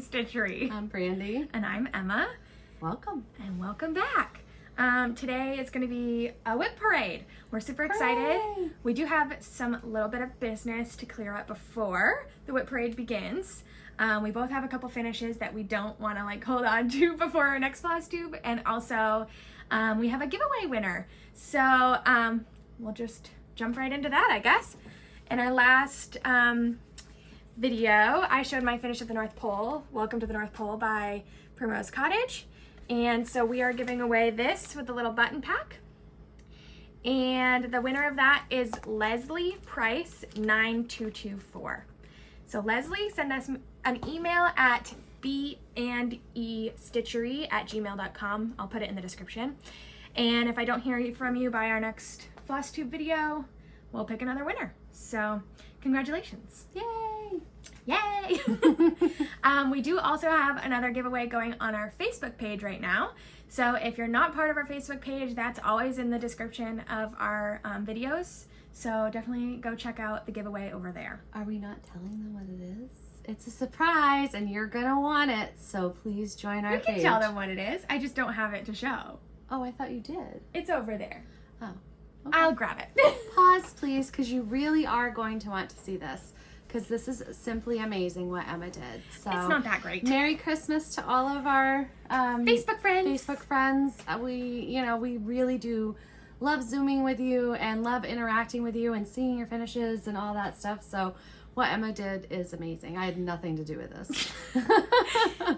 Stitchery. I'm Brandy. And I'm Emma. Welcome. And welcome back. Today is going to be a WIP Parade. We're super excited. Hooray! We do have some little bit of business to clear up before the WIP Parade begins. We both have a couple finishes that we don't want to hold on to before our next Flosstube, and also we have a giveaway winner. So we'll just jump right into that, I guess. In our last video, I showed my finish at the North Pole, Welcome to the North Pole by Primrose Cottage. And so we are giving away this with the little button pack. And the winner of that is Leslie Price 9224. So Leslie, send us an email at bandestitchery@gmail.com. I'll put it in the description. And if I don't hear from you by our next Flosstube video, we'll pick another winner. So congratulations. Yay! Yay! We do also have another giveaway going on our Facebook page right now. So if you're not part of our Facebook page, that's always in the description of our videos. So definitely go check out the giveaway over there. Are we not telling them what it is? It's a surprise and you're gonna want it, so please join our page. We can tell them what it is. I just don't have it to show. Oh, I thought you did. It's over there. Oh. Okay. I'll grab it. Pause, please, because you really are going to want to see this, because this is simply amazing what Emma did. So it's not that great. Merry Christmas to all of our Facebook friends. We really do love Zooming with you and love interacting with you and seeing your finishes and all that stuff. So what Emma did is amazing. I had nothing to do with this.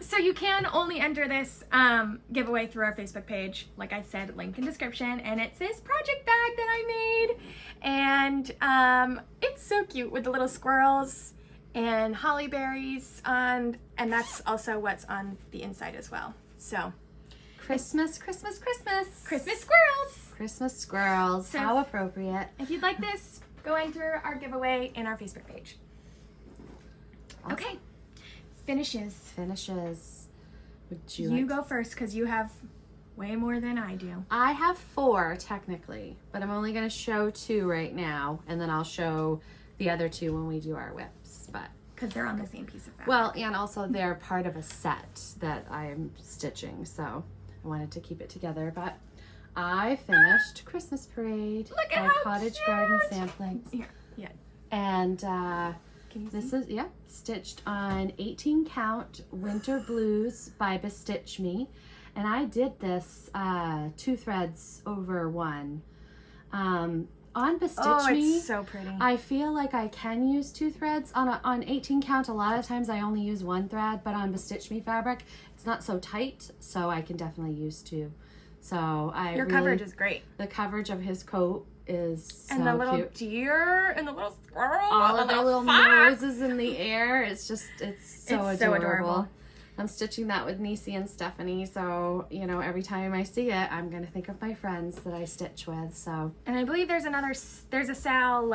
So you can only enter this giveaway through our Facebook page. Like I said, link in description. And it's this project bag that I made. And it's so cute with the little squirrels and holly berries on. And that's also what's on the inside as well. So Christmas, Christmas, Christmas. Christmas squirrels. Christmas squirrels. So how appropriate. If you'd like this, go enter our giveaway in our Facebook page. Awesome. Okay. Finishes. Finishes. You go first because you have way more than I do. I have 4 technically, but I'm only going to show 2 right now, and then I'll show the other 2 when we do our whips. But because they're on the same piece of fabric. Well, and also they're part of a set that I'm stitching, so I wanted to keep it together. But I finished Christmas Parade Look at by how Cottage cute. Garden Samplings. Here, yeah. And This is stitched on 18 count Winter Blues by Bestitch Me, and I did this 2 threads over 1. On Bestitch Me, it's so pretty. I feel like I can use 2 threads on 18 count. A lot of times I only use 1 thread, but on Bestitch Me fabric, it's not so tight, so I can definitely use 2. So Your coverage is great. The coverage of his coat is so and the little cute. Deer and the little squirrel. All and of their little fox. noses in the air. It's so adorable. I'm stitching that with Nisi and Stephanie, so every time I see it, I'm gonna think of my friends that I stitch with. So. And I believe there's a Sal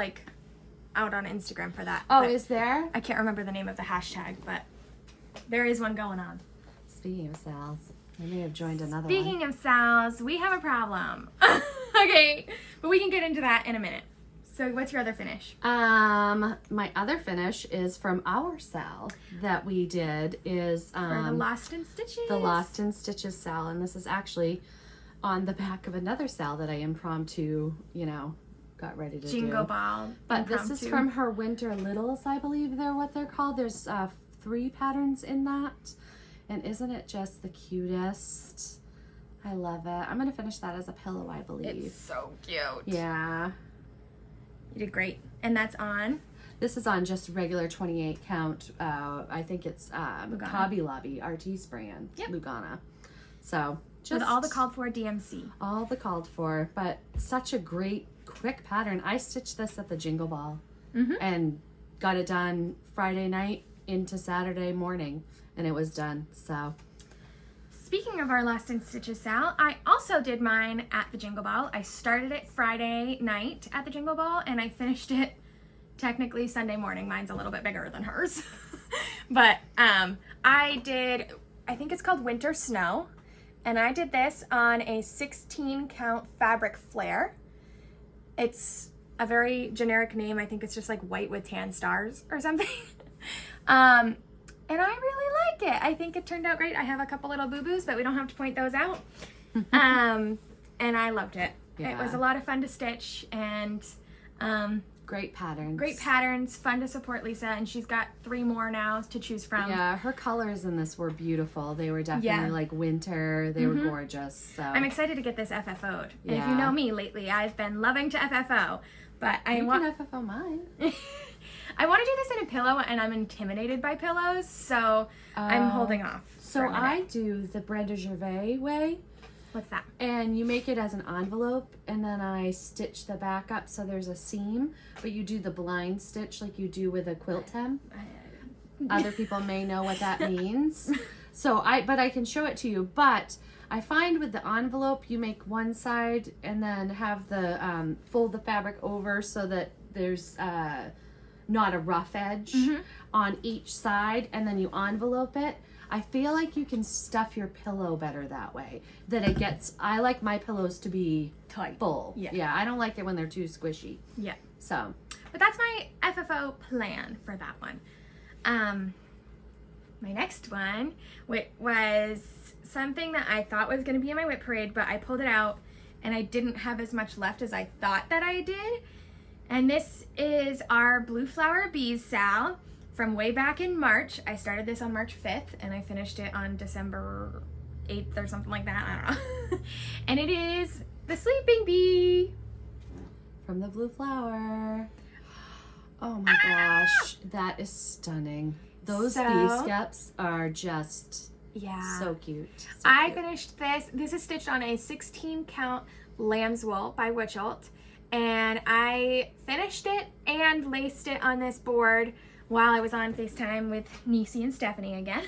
out on Instagram for that. Oh, is there? I can't remember the name of the hashtag, but there is one going on. Speaking of Sal's, I may have joined another one. Speaking of Sal's, we have a problem. Okay, but we can get into that in a minute. So what's your other finish? My other finish is from our Sal that we did is For the Lost in Stitches. The Lost in Stitches Sal, and this is actually on the back of another Sal that I impromptu, got ready to Jingle do. Ball. But this is from her Winter Littles, I believe they're what they're called. There's 3 patterns in that, and isn't it just the cutest? I love it. I'm going to finish that as a pillow, I believe. It's so cute. Yeah. You did great. And that's on? This is on just regular 28 count. I think it's Hobby Lobby, Artiste brand, yep. Lugana. So with all the called for DMC. All the called for, but such a great, quick pattern. I stitched this at the Jingle Ball and got it done Friday night into Saturday morning, and it was done. So. Speaking of our Lost in Stitches Sal, I also did mine at the Jingle Ball. I started it Friday night at the Jingle Ball, and I finished it technically Sunday morning. Mine's a little bit bigger than hers. But I think it's called Winter Snow, and I did this on a 16 count fabric flare. It's a very generic name. I think it's just white with tan stars or something. and I really like it. I think it turned out great. I have a couple little boo-boos, but we don't have to point those out. And I loved it. Yeah. It was a lot of fun to stitch, and great patterns. great patterns, fun to support Lisa, and she's got 3 more now to choose from. Yeah, her colors in this were beautiful. They were definitely like winter. They were gorgeous. So I'm excited to get this FFO'd. And if you Yeah. know me lately, I've been loving to FFO, but I you want can FFO mine. I want to do this in a pillow, and I'm intimidated by pillows, so I'm holding off. So for a minute. I do the Brenda Gervais way. What's that? And you make it as an envelope, and then I stitch the back up so there's a seam, but you do the blind stitch like you do with a quilt hem. Other people may know what that means. But I can show it to you. But I find with the envelope, you make one side and then have the fold the fabric over so that there's not a rough edge on each side, and then you envelope it. I feel like you can stuff your pillow better that way. I like my pillows to be Tight. full. Yeah. Yeah, I don't like it when they're too squishy. Yeah. So, But that's my FFO plan for that one. My next one was something that I thought was going to be in my WIP Parade, but I pulled it out and I didn't have as much left as I thought that I did. And this is our Blue Flower Bees Sal from way back in March. I started this on March 5th and I finished it on December 8th or something like that. I don't know. And it is the Sleeping Bee. from the Blue Flower. Oh my gosh, that is stunning. Those bee skeps are just so cute. I finished this. This is stitched on a 16 count lamb's wool by Witchelt. And I finished it and laced it on this board while I was on FaceTime with Niecy and Stephanie again.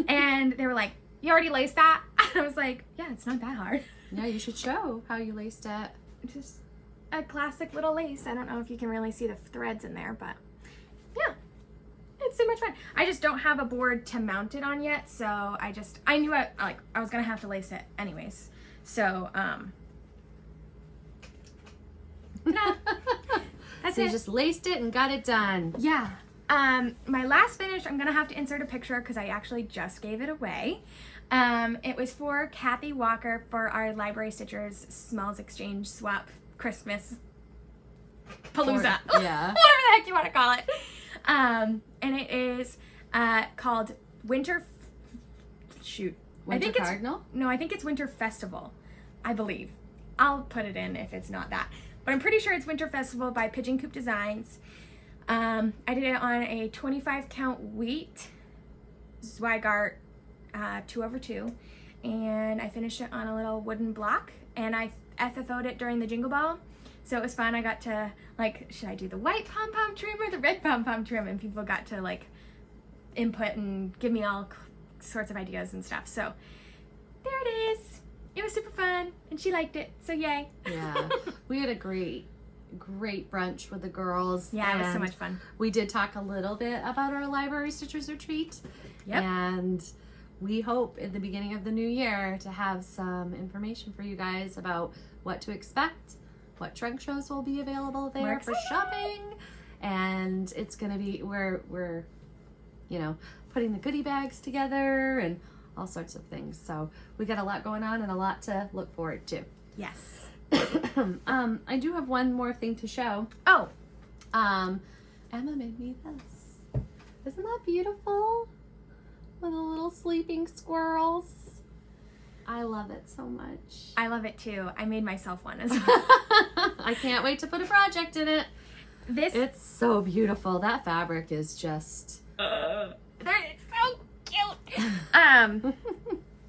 And they were like, "You already laced that?" I was like, "Yeah, it's not that hard." Yeah, you should show how you laced it. Just a classic little lace. I don't know if you can really see the threads in there, but yeah, it's so much fun. I just don't have a board to mount it on yet, so I knew I was gonna have to lace it anyways. So that's so you it. just laced it and got it done. Yeah. My last finish, I'm gonna have to insert a picture because I actually just gave it away. It was for Kathy Walker for our Library Stitchers Smalls Exchange Swap Christmas Palooza. Yeah. Whatever the heck you want to call it. And it is called Winter Cardinal? No, I think it's Winter Festival, I believe. I'll put it in if it's not that. But I'm pretty sure it's Winter Festival by Pigeon Coop Designs. I did it on a 25 count wheat Zweigart 2/2, and I finished it on a little wooden block, and I FFO'd it during the Jingle Ball, so it was fun. I got to, like, should I do the white pom-pom trim or the red pom-pom trim, and people got to, like, input and give me all sorts of ideas and stuff. So there it is. It was super fun, and she liked it, so yay. Yeah, we had a great brunch with the girls. Yeah, it was so much fun. We did talk a little bit about our Library Stitchers retreat. Yep. And we hope at the beginning of the new year to have some information for you guys about what to expect, what trunk shows will be available there for shopping. And it's going to be, we're putting the goodie bags together and all sorts of things. So we got a lot going on and a lot to look forward to. Yes. I do have one more thing to show. Oh. Emma made me this. Isn't that beautiful? With the little sleeping squirrels. I love it so much. I love it too. I made myself one as well. I can't wait to put a project in it. It's so beautiful. That fabric is just... It's so cute.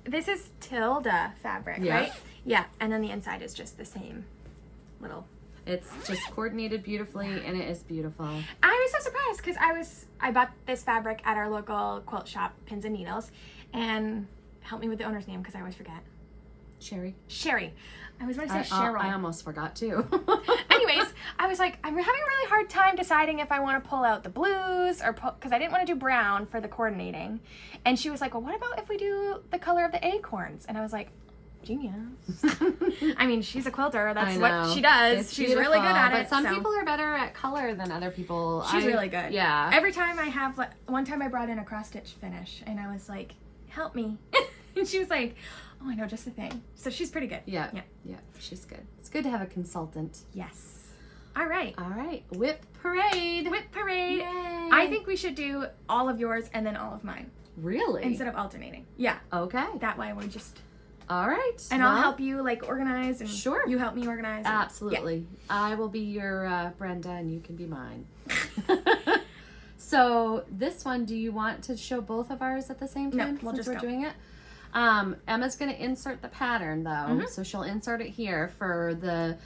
This is Tilda fabric, right? Yeah, and then the inside is just the same little... It's just coordinated beautifully, and it is beautiful. I was so surprised because I bought this fabric at our local quilt shop, Pins and Needles, and help me with the owner's name because I always forget. Sherry. I was going to say Cheryl. I almost forgot too. Anyways, I was like, I'm having a really hard time deciding if I want to pull out the blues or because I didn't want to do brown for the coordinating. And she was like, well, what about if we do the color of the acorns? And I was like, Genius. I mean, she's a quilter. That's I know. what she does. It's She's really good at but it. some people are better at color than other people. She's really good. Yeah. Every time I have, like, one time I brought in a cross stitch finish, and I was like, "Help me," and she was like, "Oh, I know just the thing." So she's pretty good. Yeah. She's good. It's good to have a consultant. Yes. All right. WIP Parade. WIP Parade. Yay. I think we should do all of yours and then all of mine Really? instead of alternating. Yeah. Okay. That way we're just. All right. And I'll help you like organize, and sure, you help me organize. Absolutely. I will be your Brenda, and you can be mine. So this one, do you want to show both of ours at the same time? No, we'll since just we're go. doing it. Emma's going to insert the pattern though, so she'll insert it here for the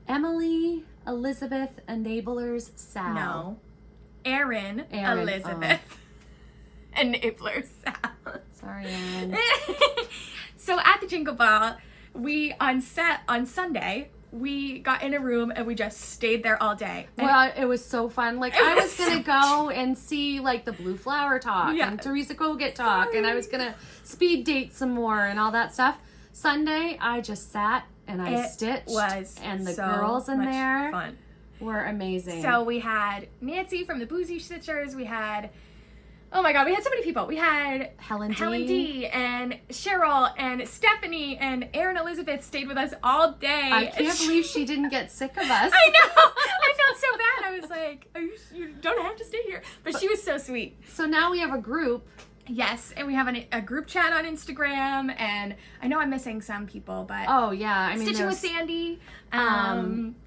Emily Elizabeth Enablers Sal. No, Erin. Elizabeth. Enablers Sal. Sorry, Erin. So at the Jingle Ball, we on Sunday we got in a room and we just stayed there all day. And well, it was so fun. Like I was gonna go and see like the Blue Flower talk and Teresa Kogut talk, and I was gonna speed date some more and all that stuff. Sunday, I just sat and I stitched, and the girls in there fun. Were amazing. So we had Nancy from the Boozy Stitchers. We had, oh my God, we had so many people. We had Helen D and Cheryl and Stephanie, and Erin Elizabeth stayed with us all day. I can't believe she didn't get sick of us. I know. I felt so bad. I was like, you don't have to stay here. But she was so sweet. So now we have a group. Yes, and we have a group chat on Instagram, and I know I'm missing some people, but oh yeah, I mean Stitching with Sandy.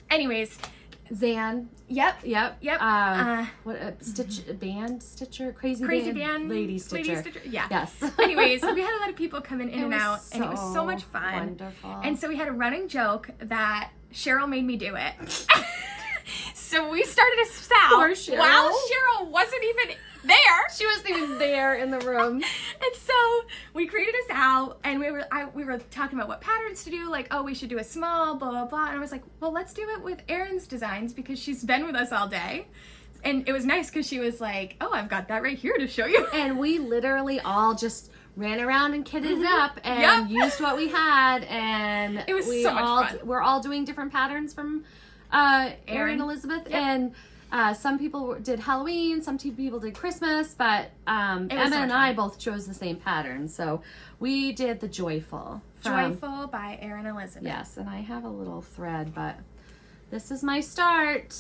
Anyways, Zan. Yep. What Stitcher, crazy band, lady Stitcher. Yeah. Yes. Anyways, we had a lot of people come in and out, so and it was so much fun. Wonderful. And so we had a running joke that Cheryl made me do it. So we started a Sal Poor Cheryl. while Cheryl wasn't even there. She wasn't even there in the room. And so we created a Sal, and we were talking about what patterns to do, like, oh, we should do a small, blah, blah, blah. And I was like, well, let's do it with Erin's designs because she's been with us all day. And it was nice because she was like, oh, I've got that right here to show you. And we literally all just ran around and kitted it up and used what we had. And it was so much fun. We're all doing different patterns from Erin Elizabeth. And some people did Halloween, some people did Christmas, but Emma and I both chose the same pattern. So we did the Joyful. Joyful by Erin Elizabeth. Yes, and I have a little thread, but this is my start.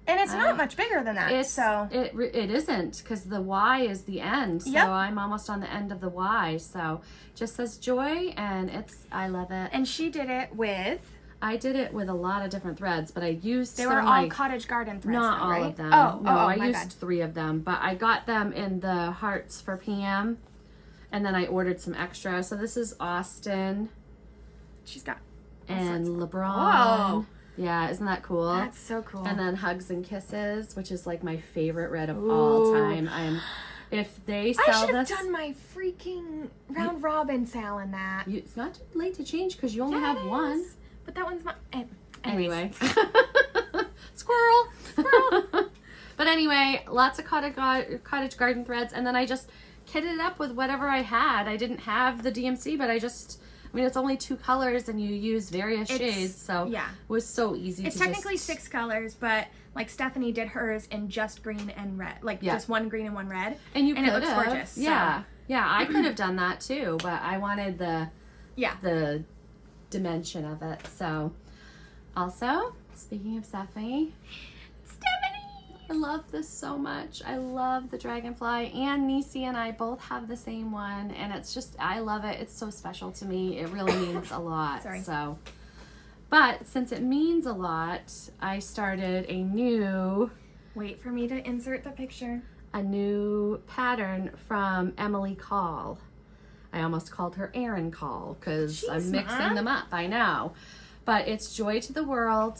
And it's not much bigger than that. It isn't, because the Y is the end. So I'm almost on the end of the Y. So just says Joy, and I love it. And she did it with... I did it with a lot of different threads, but I used They were all Cottage Garden threads. Not though, all right? of them. Oh, no, I my used God. 3 of them, but I got them in the hearts for PM, and then I ordered some extra. So this is Austin. She's got and LeBron. Whoa. Yeah, isn't that cool? That's so cool. And then Hugs and Kisses, which is like my favorite red of all time. If they sell this, I should have done my freaking round robin Sal in that. It's not too late to change because you only have one. But that one's my... Anyway. Squirrel. But anyway, lots of cottage garden threads. And then I just kitted it up with whatever I had. I didn't have the DMC, but it's only 2 colors and you use various shades. So it was so easy It's technically 6 colors, but like Stephanie did hers in just green and red. Like just one green and one red. And it looks gorgeous. Yeah. So. Yeah, I could have done that too, but I wanted the dimension of it. So also, speaking of Stephanie, I love this so much. I love the dragonfly, and Nisi and I both have the same one, and it's just, I love it. It's so special to me. It really means a lot. Sorry. So, but since it means a lot, I started a new... Wait for me to insert the picture. A new pattern from Emily Call. I almost called her Erin Call because I'm mixing them up. I know. But it's Joy to the World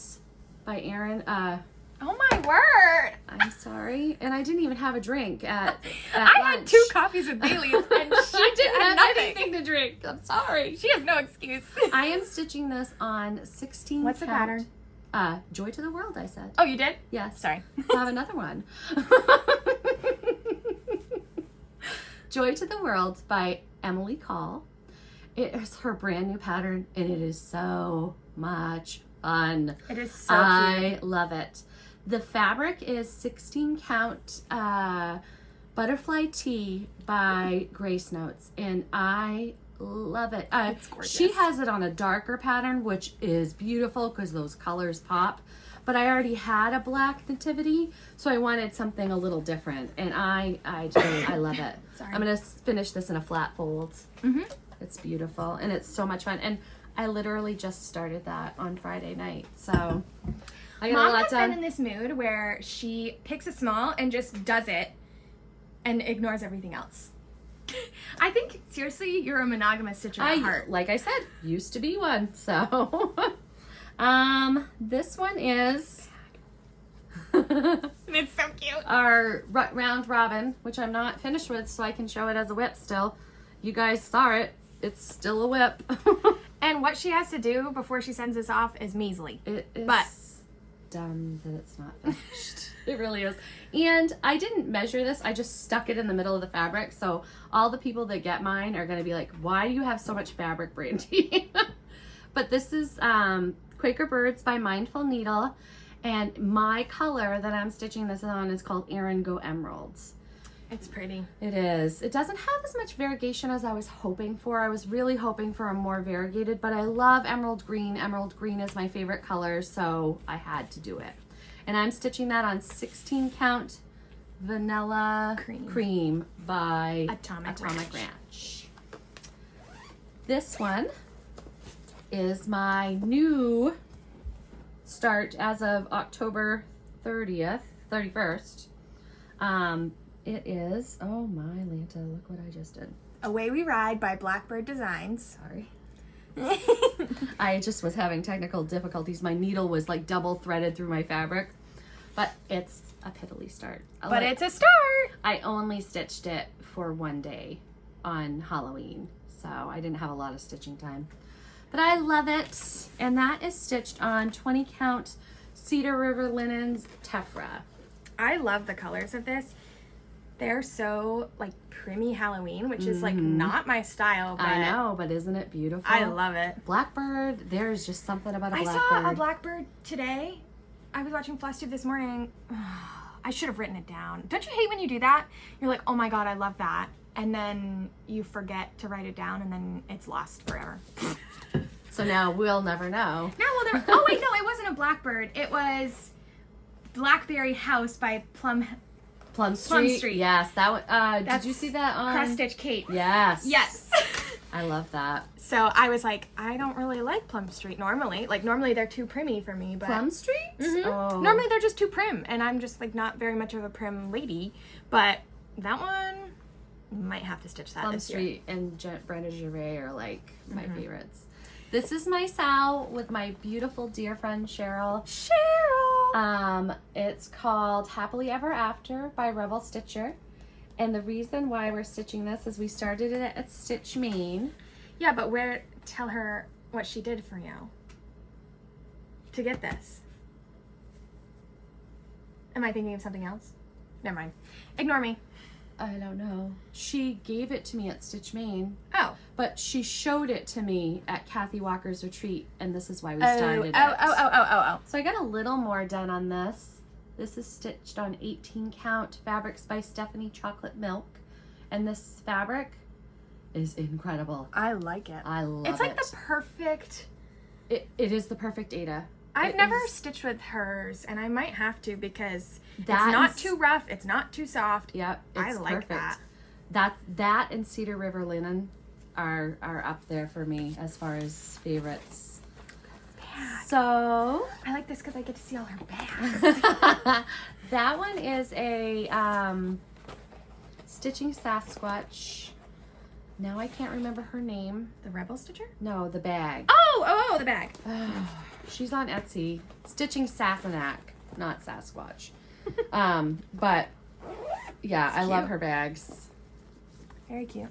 by Erin. Oh my word! I'm sorry. And I didn't even have a drink at I lunch. had 2 coffees with Bailey's and she didn't have nothing. anything to drink. I'm sorry. She has no excuse. I am stitching this on 16 What's the pattern? Joy to the World, I said. Oh, you did? Yes. Sorry. I'll have another one. Joy to the World by Emily Call. It is her brand new pattern, and it is so much fun. It is so I cute. love it. The fabric is 16 count butterfly tee by Grace Notes, and I love it. It's gorgeous. She has it on a darker pattern, which is beautiful because those colors pop. But I already had a black nativity, so I wanted something a little different, and I love it. Sorry. I'm gonna finish this in a flat fold. Mm-hmm. It's beautiful, and it's so much fun. And I literally just started that on Friday night, so I got a Mom lot has done. been in this mood where she picks a small and just does it and ignores everything else. I think, seriously, you're a monogamous stitcher at heart. Like I said, used to be one. So, this one is It's so cute. our round robin, which I'm not finished with, so I can show it as a whip still. You guys saw it. It's still a whip. And what she has to do before she sends this off is measly. It is But- dumb that it's not finished. It really is. And I didn't measure this. I just stuck it in the middle of the fabric. So all the people that get mine are going to be like, why do you have so much fabric, Brandy? But this is Quaker Birds by Mindful Needle. And my color that I'm stitching this on is called Erin Go Emeralds. It's pretty. It is. It doesn't have as much variegation as I was hoping for. I was really hoping for a more variegated, but I love emerald green. Emerald green is my favorite color, so I had to do it. And I'm stitching that on 16 count vanilla cream by Atomic Ranch. This one is my new start as of October 31st. It is, oh my Lanta, look what I just did. Away We Ride by Blackbird Designs. Sorry. I just was having technical difficulties. My needle was like double threaded through my fabric, but it's a piddly start. But it's a start. I only stitched it for one day on Halloween, so I didn't have a lot of stitching time. But I love it, and that is stitched on 20 count Cedar River Linens Tephra. I love the colors of this. They're so like primmy Halloween, which is like not my style, but I know, but isn't it beautiful? I love it. Blackbird, there's just something about a I blackbird. saw a blackbird today. I was watching Flosstube this morning. I should have written it down. Don't you hate when you do that? You're like, oh my god, I love that. And then you forget to write it down, and then it's lost forever. So now we'll never know. Oh wait, no, it wasn't a blackbird. It was Blackberry House by Plum Street. Yes, that one. That's did you see that on Cross Stitch Kate. Yes. Yes. I love that. So I was like, I don't really like Plum Street normally. Like normally they're too primmy for me, but Plum Street? Mhm. Oh. Normally they're just too prim, and I'm just like not very much of a prim lady. But that one might have to stitch that Plum this year. Street and Brenda Gervais are like my favorites. This is my sow with my beautiful dear friend Cheryl. It's called Happily Ever After by Rebel Stitcher. And the reason why we're stitching this is we started it at Stitch Main. Yeah, but tell her what she did for you to get this. Am I thinking of something else? Never mind. Ignore me. I don't know. She gave it to me at Stitch Main, Oh. but she showed it to me at Kathy Walker's retreat, and this is why we started it. Oh. So I got a little more done on this. This is stitched on 18 count Fabrics by Stephanie Chocolate Milk, and this fabric is incredible. I like it. I love it. It's like the perfect... It is the perfect Ada. I've It never is- stitched with hers, and I might have to because That it's not is- too rough, it's not too soft. Yep, I it's like perfect. that. That and Cedar River Linen are up there for me as far as favorites. So I like this because I get to see all her bags. that one is a Stitching Sasquatch. Now I can't remember her name. The Rebel Stitcher? No, the bag. Oh, the bag. She's on Etsy. Stitching Sassenach, not Sasquatch. But yeah, I love cute. her bags. Very cute.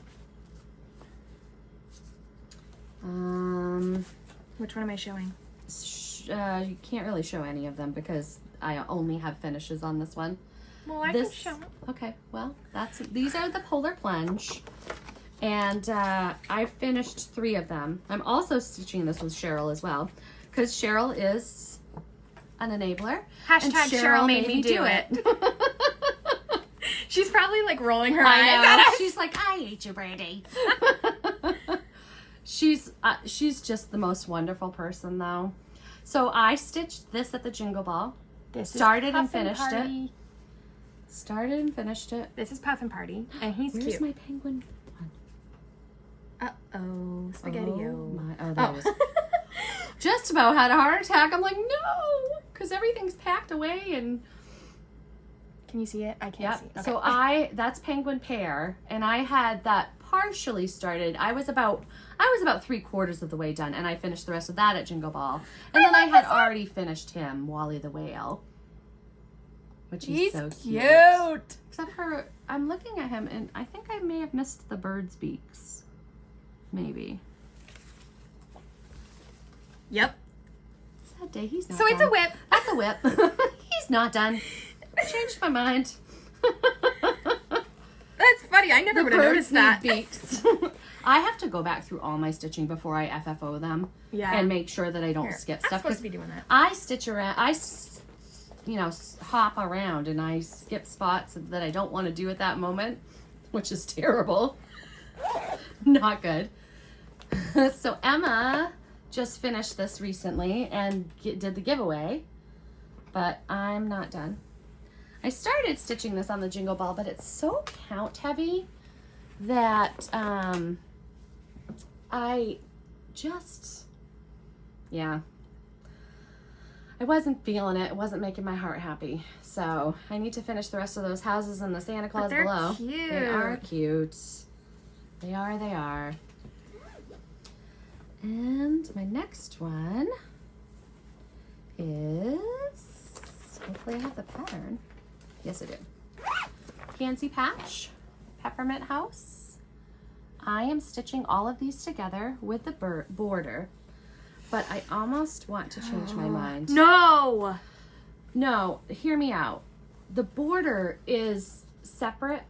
Which one am I showing? You can't really show any of them because I only have finishes on this one. Well, I can show them. Okay, well, these are the Polar Plunge. And I finished 3 of them. I'm also stitching this with Cheryl as well, because Cheryl is an enabler. Hashtag and Cheryl made me do it. She's probably like rolling her eyes at us. She's like, I hate you, Brady. She's just the most wonderful person, though. So I stitched this at the Jingle Ball. Started and finished it. Started and finished it. This is Puffin Party, and he's Where's cute. my penguin? Uh-oh, spaghetti-o. There it is. Just about had a heart attack. I'm like, no, because everything's packed away and. Can you see it? I can't see it. Okay. So that's Penguin Pear, and I had that partially started. I was about 3/4 of the way done, and I finished the rest of that at Jingle Ball. And then I had already finished him, Wally the Whale, which he's so cute. Except for I'm looking at him, and I think I may have missed the bird's beaks. Maybe. Yep. It's that day. He's not so done. it's a whip. That's a whip. He's not done. Changed my mind. That's funny. I never would have noticed that. Beaks. I have to go back through all my stitching before I FFO them. Yeah. And make sure that I don't skip I'm stuff. supposed to be doing that. I stitch around. Hop around and I skip spots that I don't want to do at that moment, which is terrible. Not good. So Emma just finished this recently and did the giveaway, but I'm not done. I started stitching this on the Jingle Ball, but it's so count heavy that I wasn't feeling it. It wasn't making my heart happy. So I need to finish the rest of those houses and the Santa Claus below. Cute. They are cute. They are. And my next one is, hopefully I have the pattern. Yes, I do. Pansy Patch, Peppermint House. I am stitching all of these together with the border, but I almost want to change my mind. No, hear me out. The border is separate.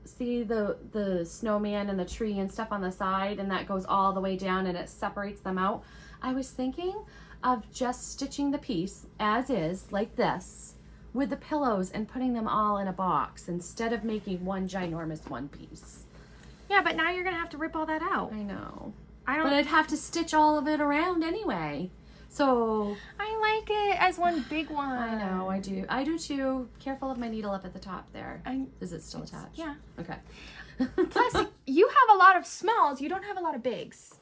See the snowman and the tree and stuff on the side, and that goes all the way down and it separates them out. I was thinking of just stitching the piece as is, like this, with the pillows and putting them all in a box instead of making one ginormous one piece. Yeah, but now you're gonna have to rip all that out. I know. But I'd have to stitch all of it around anyway. So I like it as one big one. I know, I do. I do too. Careful of my needle up at the top there. Is it still attached? Yeah. Okay. Plus, you have a lot of smalls. You don't have a lot of bigs.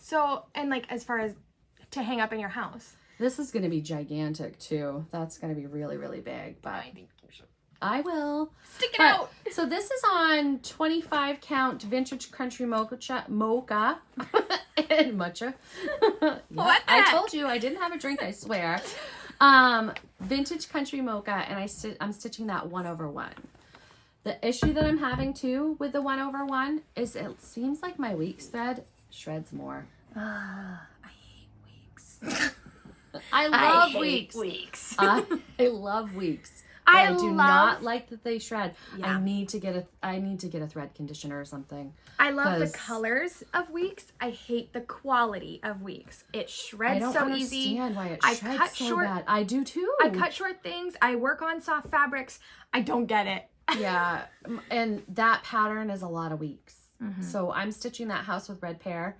So, and like as far as to hang up in your house. This is going to be gigantic too. That's going to be really, really big. But I think you should. I will. Stick it out. So this is on 25 count vintage country mocha and matcha. What the I heck? told you I didn't have a drink, I swear. Vintage country mocha, and I'm stitching that 1/1. The issue that I'm having too with the 1/1 is it seems like my weeks thread shreds more. I hate weeks. I love hate weeks. I love weeks. I do love- not like that they shred. Yeah. I need to get a thread conditioner or something. I love the 'Cause- colors of weeks. I hate the quality of weeks. It shreds I don't so easy. understand why it I shreds cut so short- bad. I do too. I cut short things. I work on soft fabrics. I don't get it. Yeah, and that pattern is a lot of weeks. So I'm stitching that house with red pear,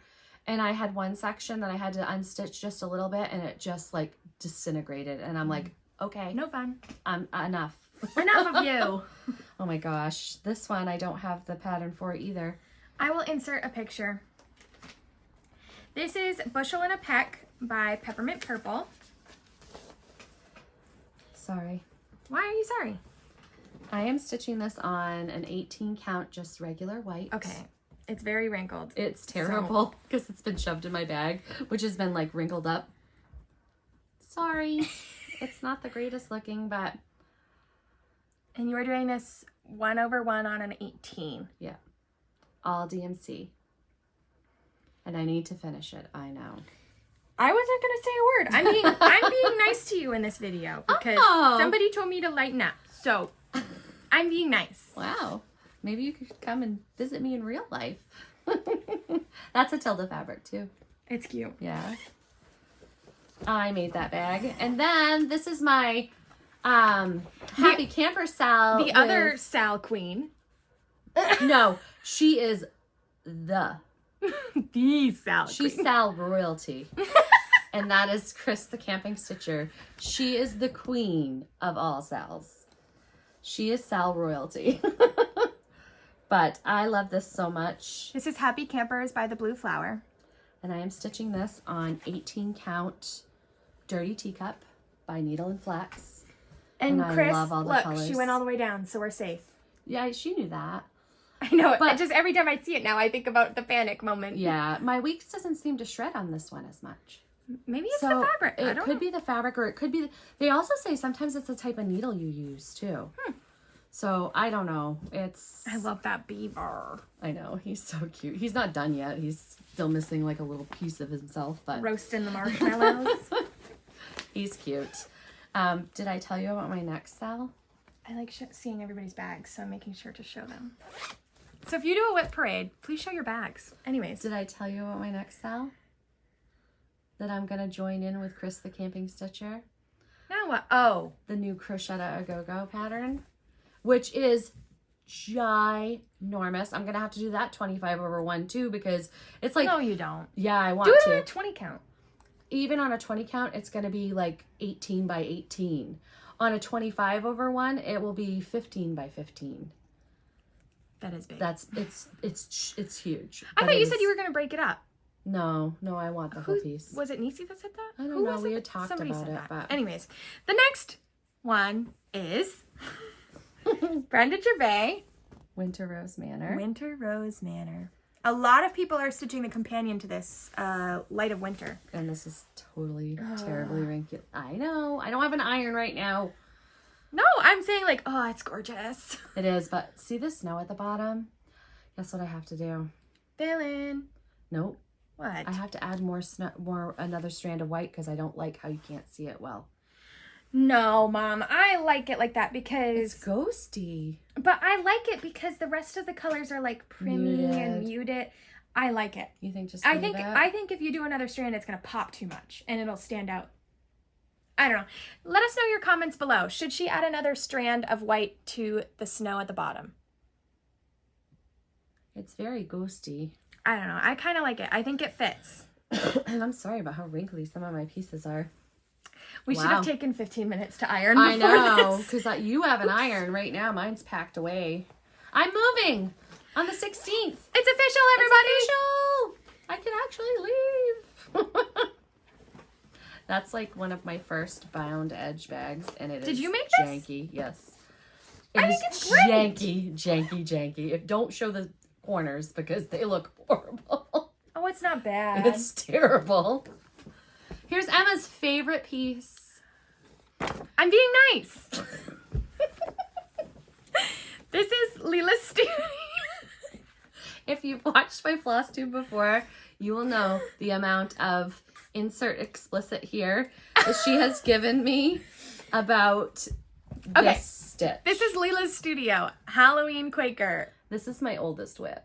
and I had one section that I had to unstitch just a little bit, and it just like disintegrated. And I'm like, okay, No fun. enough. Enough of you. Oh my gosh, this one I don't have the pattern for either. I will insert a picture. This is Bushel and a Peck by Peppermint Purple. Sorry. Why are you sorry? I am stitching this on an 18 count, just regular white. Okay. It's very wrinkled. It's terrible because it's been shoved in my bag, which has been like wrinkled up. Sorry. It's not the greatest looking, but. And you are doing this 1/1 on an 18. Yeah. All DMC. And I need to finish it. I know. I wasn't gonna say a word. I'm being nice to you in this video because somebody told me to lighten up. So I'm being nice. Wow. Maybe you could come and visit me in real life. That's a Tilda fabric too. It's cute. Yeah. I made that bag. And then this is my Happy Camper Sal. The other Sal queen. No, she is the Sal She's queen. Sal royalty. And that is Chris the Camping Stitcher. She is the queen of all Sals. She is Sal royalty. But I love this so much. This is Happy Campers by the Blue Flower. And I am stitching this on 18 count Dirty Teacup by Needle and Flax. And I Chris, love all the look, colors. she went all the way down, so we're safe. Yeah, she knew that. I know, But- just every time I see it now, I think about the panic moment. Yeah, my weeks doesn't seem to shred on this one as much. Maybe it's So the fabric. I it don't could know. be the fabric, or it could be. They also say sometimes it's the type of needle you use too. So I don't know. It's. I love that beaver. I know, he's so cute. He's not done yet. He's still missing like a little piece of himself, but Roasting the marshmallows. he's cute. Did I tell you about my next Sal? I like seeing everybody's bags, so I'm making sure to show them. So if you do a WIP parade, please show your bags. Anyways. Did I tell you about my next Sal? That I'm gonna join in with Chris the Camping Stitcher. Now what? Oh. The new Crochetta A Go-Go pattern, which is ginormous. I'm gonna have to do that 25/1 too, because it's like, No, you don't. yeah, I want Do it to. on a 20 count. Even on a 20 count, it's gonna be like 18 by 18. On a 25/1, it will be 15 by 15. That is big. It's huge. I But thought it you said is- you were going to break it up. No, I want the whole piece. Was it Nisi that said that? I don't Who know. was We it had that- talked somebody about said it, that. but Anyways, the next one is Brenda Gervais, Winter Rose Manor. Winter Rose Manor. A lot of people are stitching the companion to this, Light of Winter. And this is totally terribly wrinkled. I know. I don't have an iron right now. No, I'm saying like, oh, it's gorgeous. It is, but see the snow at the bottom? Guess what I have to do? Fill in. Nope. What? I have to add another strand of white because I don't like how you can't see it well. No, Mom, I like it like that because... It's ghosty. But I like it because the rest of the colors are like primmy and muted. I like it. You think just I leave think if you do another strand, it's going to pop too much and it'll stand out. I don't know. Let us know your comments below. Should she add another strand of white to the snow at the bottom? It's very ghosty. I don't know. I kind of like it. I think it fits. And I'm sorry about how wrinkly some of my pieces are. We should have taken 15 minutes to iron I before know, this. because you have an iron right now. Mine's packed away. I'm moving on the 16th. It's official, everybody. I can actually leave. That's like one of my first bound edge bags, and it is Did you make this? janky. Yes. I think it's great. Janky. Don't show the corners because they look horrible. Oh, it's not bad. It's terrible. Here's Emma's favorite piece. I'm being nice. This is Leela's studio. If you've watched my Flosstube before, you will know the amount of insert explicit here that she has given me about this stitch. This is Leela's studio. Halloween Quaker. This is my oldest WIP.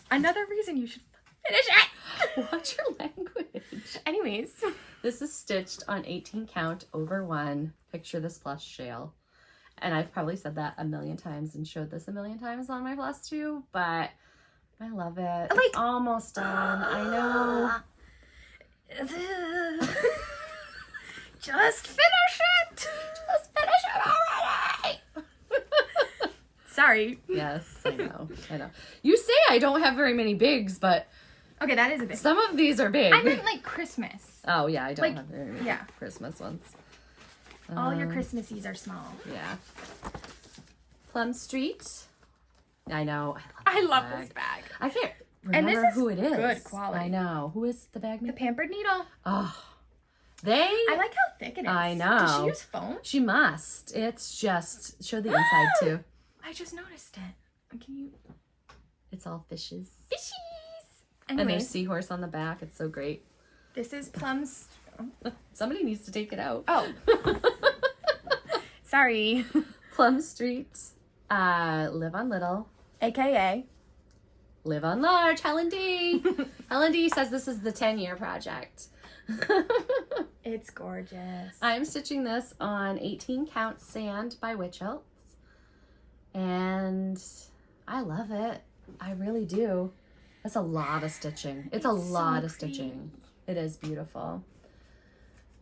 Another reason you should finish it. Watch your language. Anyways. This is stitched on 18 count over 1. Picture this plush shale. And I've probably said that a million times and showed this a million times on my Flosstube, but I love it. Like, it's almost done. I know. Just finish it. Just finish it already. Sorry. Yes, I know. You say I don't have very many bigs, but Okay, that is a big. some of these are big. I meant like Christmas. Oh, yeah, I don't like, have very many yeah. Christmas ones. All your Christmases are small. Yeah. Plum Street. I know. I love bag. this bag. I can't And remember this is who it is. good quality. I know. Who is the bag The maker? Pampered Needle. Oh. They... I like how thick it is. I know. Does she use foam? She must. It's just... Show the inside, too. I just noticed it. Can you... It's all fishes. Fishies! And Anyways, there's seahorse on the back. It's so great. this is Plum's... Somebody needs to take it out. Oh. Sorry. Plum Street. Live on Little. AKA. Live on large, Helen D. Helen D says this is the 10-year project. It's gorgeous. I'm stitching this on 18 count sand by Witchels. And I love it. I really do. That's a lot of stitching. It's a lot of stitching. It is beautiful.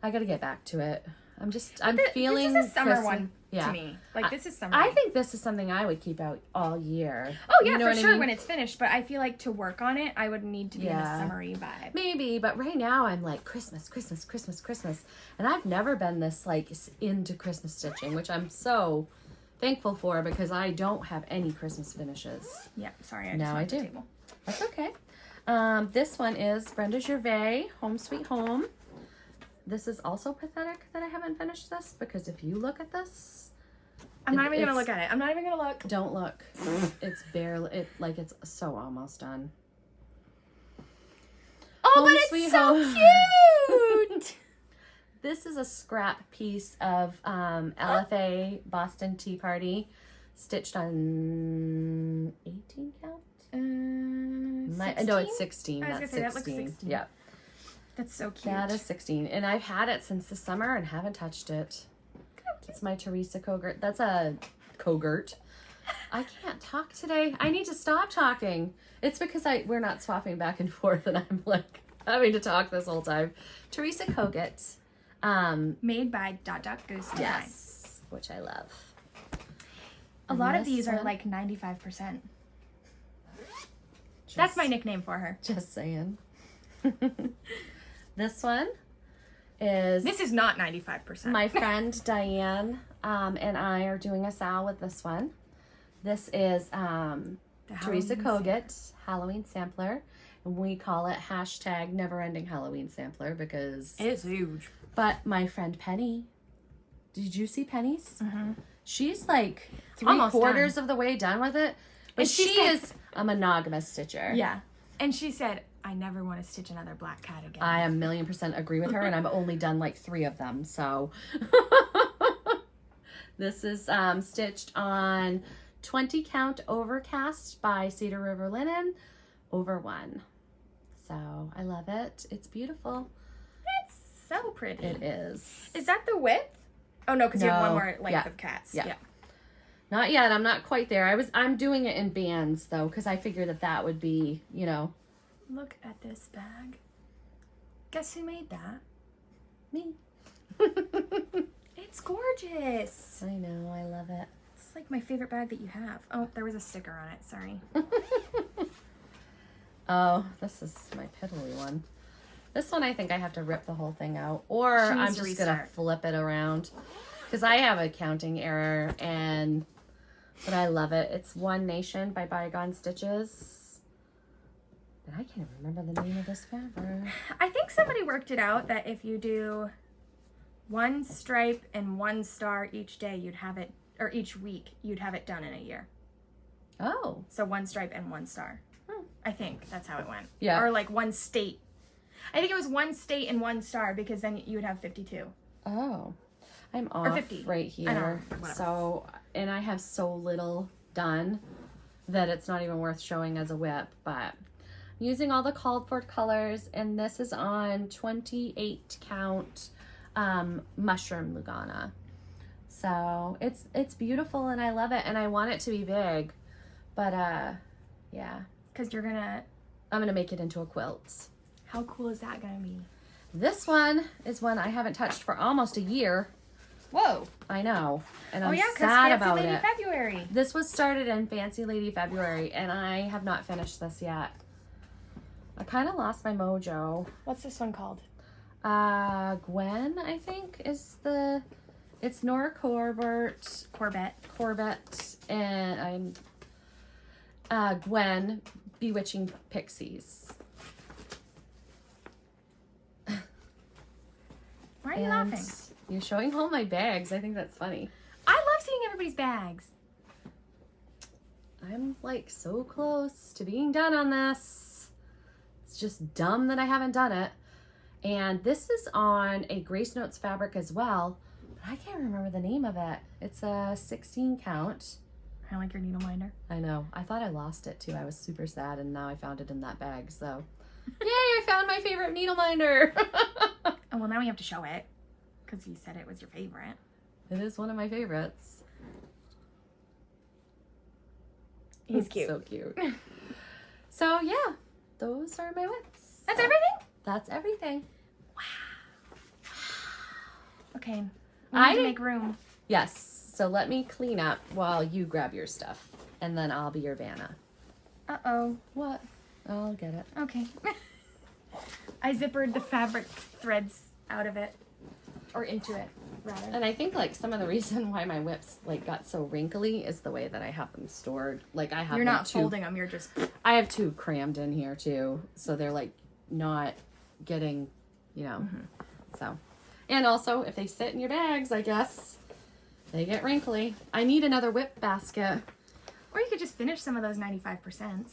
I gotta get back to it. I'm feeling this is a summer Christmas. one to me. Like this is summer. I think this is something I would keep out all year. Oh yeah, you know for what sure I mean? when it's finished. But I feel like to work on it, I would need to be in a summery vibe. Maybe, but right now I'm like Christmas, Christmas, Christmas, Christmas, and I've never been this like into Christmas stitching, which I'm so thankful for because I don't have any Christmas finishes. Yeah, sorry. Now I do. That's okay. This one is Brenda Gervais, Home Sweet Home. This is also pathetic that I haven't finished this because if you look at this, I'm not even gonna look at it. I'm not even gonna look. Don't look. It's barely, it's so almost done. Oh, Home but it's Sweet so Home. cute. This is a scrap piece of LFA Boston Tea Party stitched on 18 count? 16? No, it's 16. I was That's gonna say, 16. that looks 16. Yeah. That's so cute. That is 16. And I've had it since the summer and haven't touched it. It's my Teresa Kogert. That's a Kogert. I can't talk today. I need to stop talking. It's because we're not swapping back and forth and I'm like having to talk this whole time. Teresa Kogert. Made by Goose Design. Yes, which I love. A lot of these are like 95%. That's my nickname for her. Just saying. This one is... This is not 95%. My friend Diane and I are doing a sal with this one. This is Teresa Kogert Halloween Sampler. And we call it hashtag Never-Ending Halloween Sampler because... It's huge. But my friend Penny, did you see Penny's? Mm-hmm. She's like Almost 3/4 of the way done with it. But And she said, is a monogamous stitcher. Yeah. And she said, I never want to stitch another black cat again. I 1,000,000% agree with her, and I've only done like 3 of them. So this is stitched on 20 count overcast by Cedar River Linen over 1. So I love it. It's beautiful. It's so pretty. It is. Is that the width? Oh no, because you have one No. more length of cats. Yeah. Not yet. I'm not quite there. I'm doing it in bands though, because I figured that would be, you know. Look at this bag. Guess who made that? Me. It's gorgeous. I know. I love it. It's like my favorite bag that you have. Oh, there was a sticker on it. Sorry. Oh, this is my piddly one. This one I think I have to rip the whole thing out, or She needs I'm to just gonna flip it around because I have a counting error, but I love it. It's One Nation by Bygone Stitches, and I can't remember the name of this fabric. I think somebody worked it out that if you do 1 stripe and 1 star each day, you'd have it, or each week, you'd have it done in a year. Oh, So 1 stripe and 1 star. I think that's how it went. Yeah. Or like 1 state. I think it was 1 state and 1 star because then you would have 52. oh, I'm off 50. right I don't know, here. whatever. So, and I have so little done that it's not even worth showing as a WIP, but I'm using all the called for colors, and this is on 28 count mushroom Lugana. So it's beautiful and I love it, and I want it to be big, but yeah. Because I'm gonna make it into a quilt. how cool is that going to be? This one is one I haven't touched for almost a year. Whoa. I know, and Oh I'm yeah, because sad Fancy about Lady it. February. This was started in Fancy Lady February, and I have not finished this yet. I kind of lost my mojo. What's this one called? Gwen, I think, is it's Nora Corbett, and I'm Gwen, Bewitching Pixies. Why are you And laughing? you're showing all my bags. I think that's funny. I love seeing everybody's bags. I'm like so close to being done on this. It's just dumb that I haven't done it. And this is on a Grace Notes fabric as well, but I can't remember the name of it. It's a 16 count. I like your needle minder. I know. I thought I lost it too. I was super sad, and now I found it in that bag. So, yay! I found my favorite needle minder. Oh, well, now we have to show it because you said it was your favorite. It is one of my favorites. He's cute. So cute. So yeah, those are my WIPs. That's everything? That's everything. Okay. We need to make room. Yes. So let me clean up while you grab your stuff, and then I'll be your Vanna. Uh-oh. What? I'll get it. Okay. I zippered the fabric threads out of it. Or into it, rather. And I think like some of the reason why my WIPs like got so wrinkly is the way that I have them stored. Like I have You're them not folding them, you're just... I have two crammed in here too, so they're like not getting, you know, so. And also, if they sit in your bags, I guess, they get wrinkly. I need another WIP basket. Or you could just finish some of those 95%.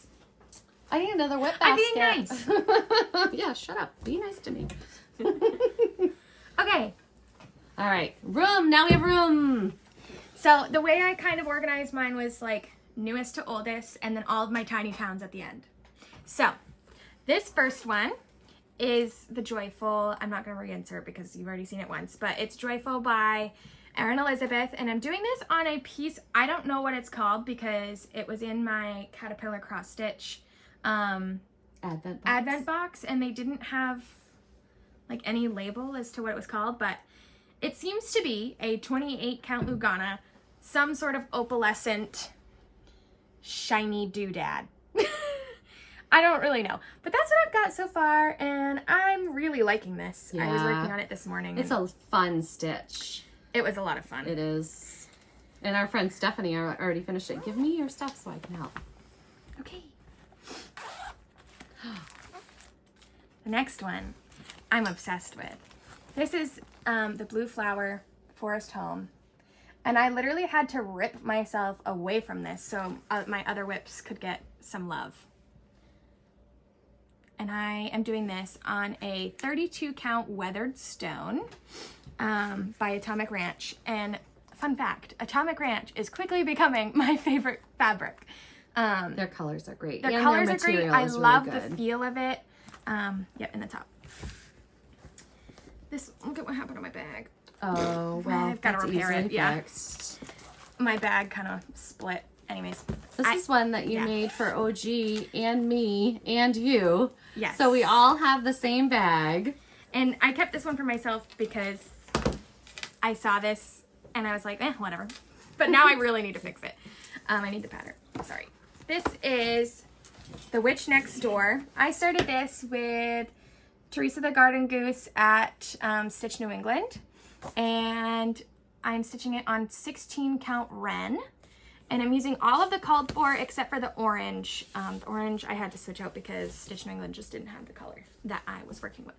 I need another WIP I'm basket. being nice. Yeah, shut up. Be nice to me. Okay. All right, room. Now we have room. So the way I kind of organized mine was like newest to oldest and then all of my tiny towns at the end. So this first one is the Joyful. I'm not going to re-insert because you've already seen it once, but it's Joyful by Erin Elizabeth, and I'm doing this on a piece. I don't know what it's called because it was in my Caterpillar cross stitch advent box, and they didn't have like any label as to what it was called, but it seems to be a 28 count Lugana, some sort of opalescent shiny doodad. I don't really know, but that's what I've got so far, and I'm really liking this. I was working on it this morning. It's a fun stitch. It was a lot of fun. It is. And our friend Stephanie already finished it. Give me your stuff so I can help. Okay. The next one I'm obsessed with. This is the Blue Flower Forest Home. And I literally had to rip myself away from this so my other WIPs could get some love. And I am doing this on a 32 count weathered stone by Atomic Ranch. And fun fact, Atomic Ranch is quickly becoming my favorite fabric. Their colors are great. Their colors are great. I love the feel of it. Yep, in the top. This, look at what happened to my bag. Oh, well, I've got to repair it. Fixed. Yeah. My bag kind of split. Anyways. This is one that you made for OG and me and you. Yes. So we all have the same bag. And I kept this one for myself because I saw this and I was like, whatever. But now I really need to fix it. I need the pattern. Sorry. This is The Witch Next Door. I started this with Teresa the Garden Goose at Stitch New England. And I'm stitching it on 16 count Ren. And I'm using all of the called for except for the orange. The orange I had to switch out because Stitch New England just didn't have the color that I was working with.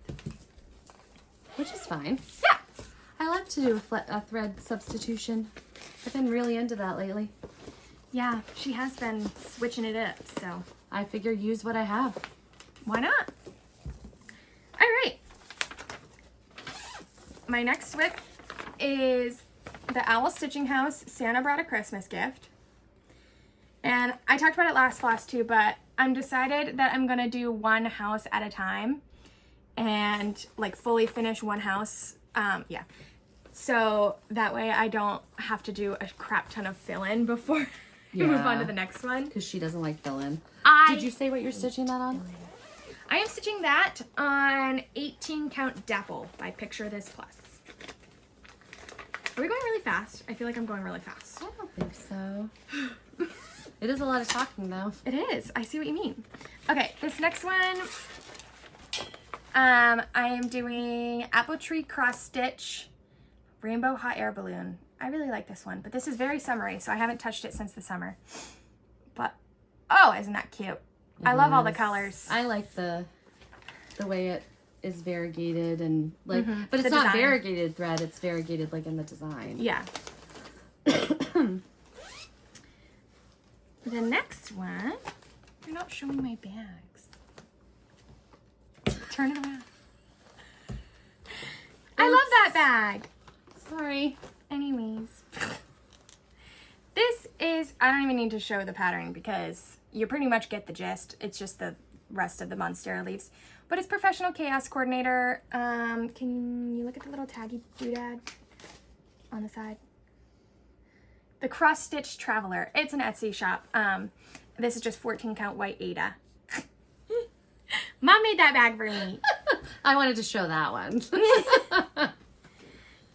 Which is fine. Yeah. I like to do a thread substitution. I've been really into that lately. Yeah, she has been switching it up, so. I figure use what I have. Why not? All right. My next WIP is the Owl Stitching House Santa Brought a Christmas Gift. And I talked about it last Flosstube, but I'm decided that I'm gonna do one house at a time and like fully finish one house. Yeah. So that way I don't have to do a crap ton of fill-in before we move on to the next one. Because she doesn't like fill-in. Did you say what you're stitching that on? I am stitching that on 18 count Dapple by Picture This Plus. Are we going really fast? I feel like I'm going really fast. I don't think so. It is a lot of talking though. It is. I see what you mean. Okay, this next one, I am doing Apple Tree Cross Stitch Rainbow Hot Air Balloon. I really like this one, but this is very summery, so I haven't touched it since the summer. But, oh, isn't that cute? I love all the colors. I like the way it is variegated and like, but it's The not design. variegated thread. It's variegated like in the design. Yeah. The next one, you're not showing my bags. Turn it around. I love that bag. Sorry. Anyways. This is I don't even need to show the pattern because you pretty much get the gist. It's just the rest of the Monstera leaves. But it's Professional Chaos Coordinator. Can you look at the little taggy doodad on the side? The Cross Stitch Traveler. It's an Etsy shop. This is just 14 count white Ada. Mom made that bag for me. I wanted to show that one.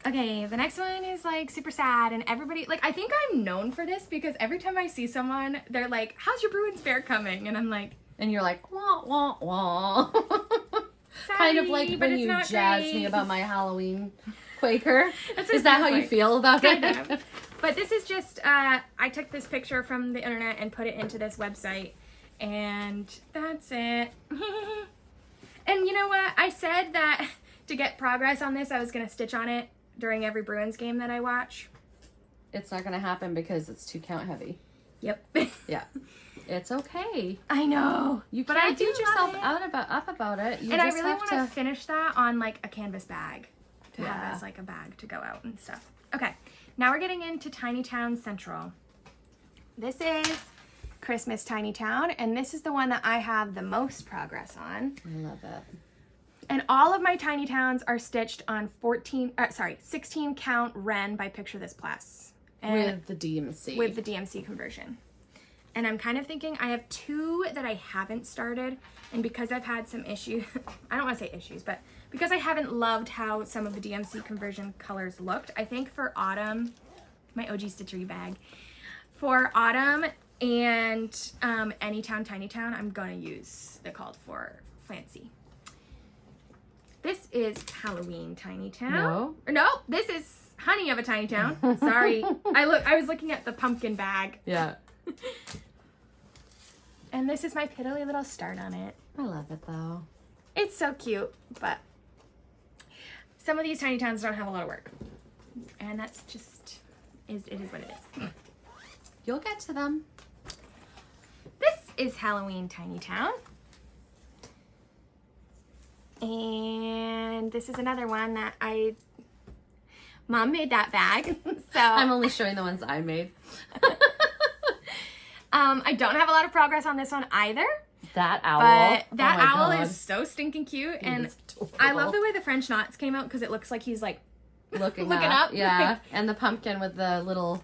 Okay, the next one is like super sad, and everybody, like, I think I'm known for this because every time I see someone, they're like, how's your Bruins fair coming? And I'm like, and you're like, wah, wah, wah. sorry, Kind of like but when it's you not jazzed great. me about my Halloween Quaker. That's what Is that it how feels you like. feel about Kind it? of. But this is just, I took this picture from the internet and put it into this website, and that's it. And you know what? I said that to get progress on this, I was going to stitch on it during every Bruins game that I watch. It's not going to happen because it's 2 count heavy. Yep. Yeah. It's okay. I know. You But can't I do beat yourself love it. up about it. You And I just really have want to finish that on like a canvas bag to Yeah. have as like a bag to go out and stuff. Okay, now we're getting into Tiny Town Central. This is Christmas Tiny Town, and this is the one that I have the most progress on. I love it. And all of my Tiny Towns are stitched on 16 count Ren by Picture This Plus. And With the DMC. with the DMC conversion. And I'm kind of thinking I have 2 that I haven't started, and because I've had some issues, I don't want to say issues, but because I haven't loved how some of the DMC conversion colors looked, I think for autumn, my OG Stitchery bag, for autumn and Anytown Tiny Town, I'm going to use the called for Fancy. This is Halloween Tiny Town. No. No, this is Honey of a Tiny Town. Sorry. I was looking at the pumpkin bag. Yeah. And this is my piddly little start on it. I love it though. It's so cute, but some of these Tiny Towns don't have a lot of work. And that's just, it is what it is. You'll get to them. This is Halloween Tiny Town. And this is another one that Mom made that bag. So I'm only showing the ones I made. I don't have a lot of progress on this one either. That owl. But that Oh my owl God. is so stinking cute. He And is adorable. I love the way the French knots came out because it looks like he's like looking looking up. up. Yeah. And the pumpkin with the little,